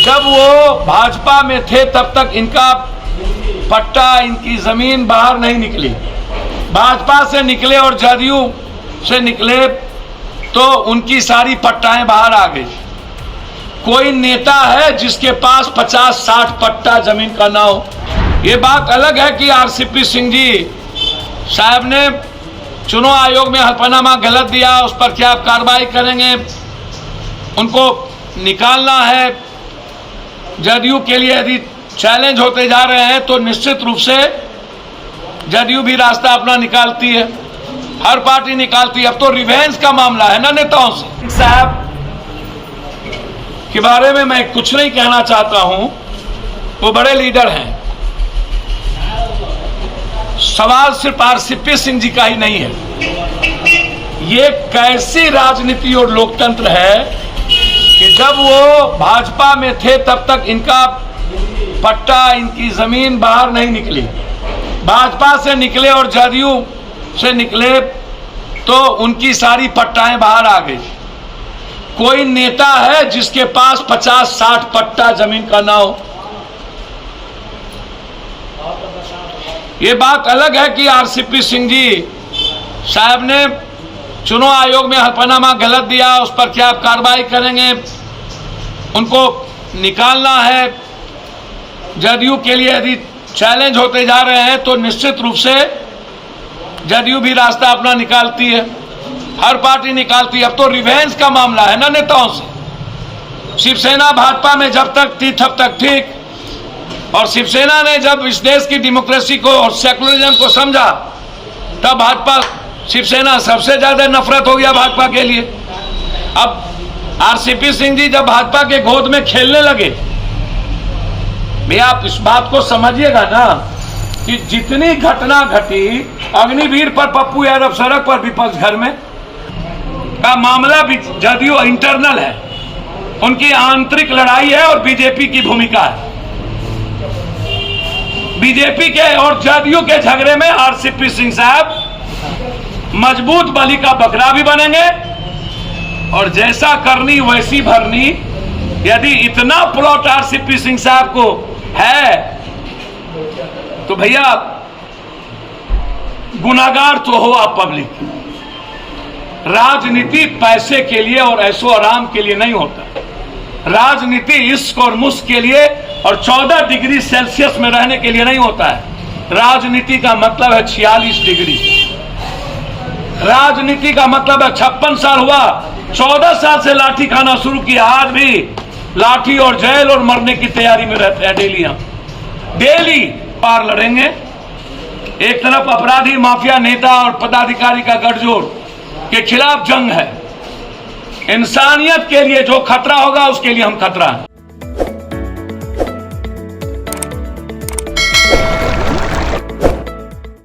जब वो भाजपा में थे तब तक इनका पट्टा, इनकी जमीन बाहर नहीं निकली। भाजपा से निकले और जदयू से निकले तो उनकी सारी पट्टाएं बाहर आ गई। कोई नेता है जिसके पास 50-60 पट्टा जमीन का ना हो। ये बात अलग है कि आरसीपी सिंह जी साहब ने चुनाव आयोग में हल्फनामा गलत दिया, उस पर क्या कार्रवाई करेंगे, उनको निकालना है। जदयू के लिए यदि चैलेंज होते जा रहे हैं तो निश्चित रूप से जदयू भी रास्ता अपना निकालती है, हर पार्टी निकालती है। अब तो रिवेंज का मामला है ना नेताओं से। साहब के बारे में मैं कुछ नहीं कहना चाहता हूं, वो बड़े लीडर हैं। सवाल सिर्फ आरसीपी सिंह जी का ही नहीं है। ये कैसी राजनीति और लोकतंत्र है कि जब वो भाजपा में थे तब तक इनका पट्टा, इनकी जमीन बाहर नहीं निकली। भाजपा से निकले और जदयू से निकले तो उनकी सारी पट्टाएं बाहर आ गई। कोई नेता है जिसके पास 50-60 पट्टा जमीन का ना हो। ये बात अलग है कि आरसीपी सिंह जी साहब ने चुनाव आयोग में हल्फनामा गलत दिया, उस पर क्या कार्रवाई करेंगे, उनको निकालना है। जदयू के लिए यदि चैलेंज होते जा रहे हैं तो निश्चित रूप से जदयू भी रास्ता अपना निकालती है, हर पार्टी निकालती है। अब तो रिवेंज का मामला है ना नेताओं से। शिवसेना भाजपा में जब तक थी तब तक ठीक, और शिवसेना ने जब इस देश की डेमोक्रेसी को और सेकुलरिज्म को समझा तब भाजपा शिवसेना सबसे ज्यादा नफरत हो गया भाजपा के लिए। अब आरसीपी सिंह जी जब भाजपा के गोद में खेलने लगे, भैया आप इस बात को समझिएगा ना कि जितनी घटना घटी अग्निवीर पर, पप्पू यादव सड़क पर, विपक्ष घर में का मामला भी जदयू इंटरनल है, उनकी आंतरिक लड़ाई है और बीजेपी की भूमिका है। बीजेपी के और जदयू के झगड़े में आरसीपी सिंह साहब मजबूत बलि का बकरा भी बनेंगे और जैसा करनी वैसी भरनी। यदि इतना प्लॉट आरसीपी सिंह साहब को है तो भैया गुनाहगार तो हो आप पब्लिक। राजनीति पैसे के लिए और ऐशो आराम के लिए नहीं होता। राजनीति इश्क और मुश्क के लिए और 14 डिग्री सेल्सियस में रहने के लिए नहीं होता है। राजनीति का मतलब है 46 डिग्री। राजनीति का मतलब है 56 साल हुआ, 14 साल से लाठी खाना शुरू किया, आज भी लाठी और जेल और मरने की तैयारी में रहते हैं। डेली पार लड़ेंगे। एक तरफ अपराधी माफिया नेता और पदाधिकारी का गठजोड़ के खिलाफ जंग है। इंसानियत के लिए जो खतरा होगा उसके लिए हम खतरा हैं।